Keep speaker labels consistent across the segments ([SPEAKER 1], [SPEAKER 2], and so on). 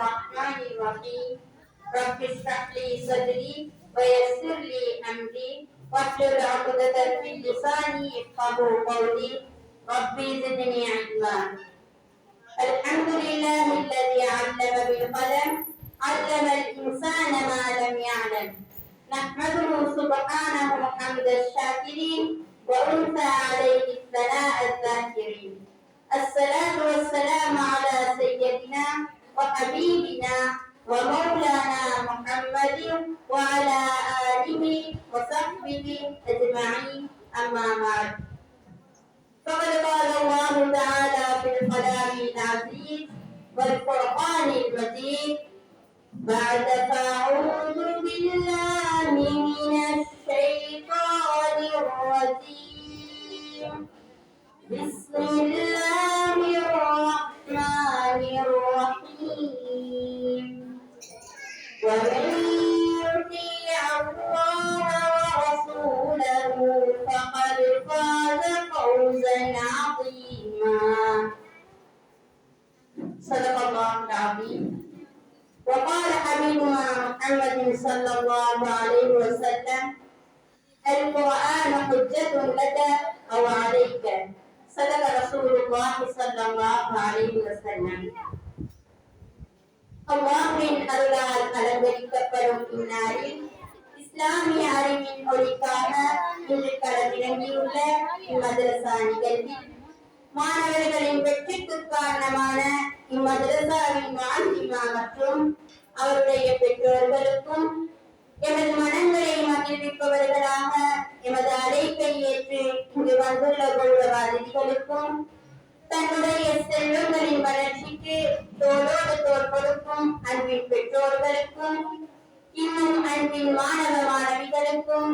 [SPEAKER 1] Bismillahirrahmanirrahim. Rabbi shrah li sadri wa yassir li amri wahlul 'uqdatam min lisani yafqahu qawli. Rabbi zidni 'ilma. Alhamdulillahilladzi 'allama bil qalam 'allama al-insana ma lam ya'lam. Nahmaduhu subhanahu hamdal syakirin wa unsa 'alaihi thana'al zakirin. الصلاة والسلام على سيدنا وحبيبنا ومولانا محمد وعلى آله وصحبه أجمعين أما بعد فقد قال الله تعالى في الكلام العزيز والقرآن المجيد بعد فأعوذ بالله من الشيطان الرجيم بسم الله الرحمن الرحيم ومن يطيع الله ورسوله فقد فاز فوزا عظيما صدق الله العظيم وقال حبيبنا محمد صلى الله عليه وسلم القرآن حجة لك أو عليك صدق رسول الله صلى الله عليه وسلم. அல்லாஹ்வின் அருளால் அலங்கரிக்கப்படும் இந்நாளில் இஸ்லாமிய அறிவின் ஒளிக்காக இன்று களமிறங்கியுள்ள இம்மதரசா நிகழ்வில் மாணவர்களின் வெற்றிக்கு காரணமான இம்மதரசாவின் மாலிமா மற்றும் அவருடைய பெற்றோர்களுக்கும் எமது மனங்களை மகிழ்விப்பவர்களாக எமது அழைப்பை ஏற்று இங்கு வந்துள்ள கௌரவாதிகளுக்கும் தன்னுடைய செல்வங்களின் வளர்ச்சிக்கு தோளோடு தோள் கொடுக்கும் அன்பின் பெற்றோர்களுக்கும் இன்னும் அன்பின் மாணவ மாணவிகளுக்கும்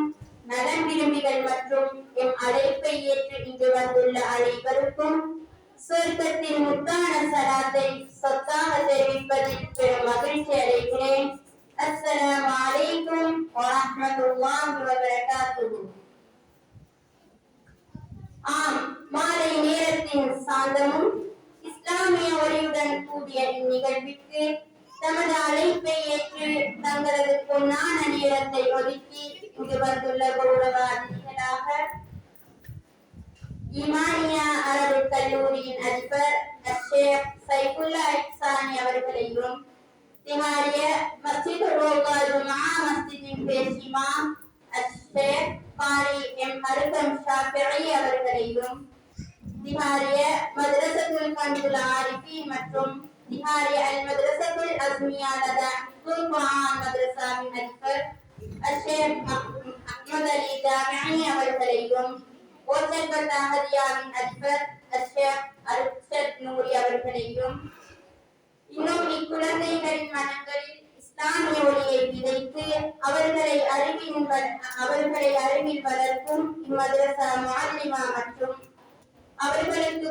[SPEAKER 1] நலன் விரும்பிகள் மற்றும் எம் அழைப்பை ஏற்று இங்கு வந்துள்ள அனைவருக்கும் சொர்க்கத்தின் முத்தான சலாத்தை சொத்தாக தெரிவிப்பதில் பெரும் மகிழ்ச்சி அடைகிறேன். அஸ்ஸலாமு அலைக்கும் வரஹ்மத்துல்லாஹி வபரகாத்துஹு. ஆம், மாலை நேரத்தின் சாந்தமும் இஸ்லாமிய ஒளியுடன் கூடிய இந்நிகழ்விற்கு தமது அழைப்பை ஏற்று தங்களது பொன்னான நேரத்தை ஒதுக்கி இங்கு வந்துள்ள கௌரவ அதிதிகளாக ஈமானியா அரபு கல்லூரியின் அதிபர் ஷேக் சைஃபுல்லா இஹ்சானி அவர்களையும் திமாரிய மஸ்ஜித் ரோகா ஜுமா மஸ்ஜிதின் பேர் இமாம் ஷேக் காரி எம் அருகம் ஷாஃபிஈ அவர்களையும் திமாரிய மதரசத்துல் கன்சுல் ஆரிஃபி மற்றும் திமாரிய அல் மதரசத்துல் அஸ்மியா லதா குர்ஆன் மதரசாவின் அதிபர் ஷேக் அஹ்மத் அலி ஜாமிஇ அவர்களையும் ஓசல்பட் அஹமதியாவின் அதிபர் ஷேக் அர்ஷத் நூரி அவர்களையும் இன்னும் இக்குழந்தைகளின் மனங்களில் இஸ்லாமிய ஒளியை விதைத்து அவர்களை அறிவில் வளர்க்கும் இம்மதரசா மாலிமா மற்றும் அவர்களுக்கு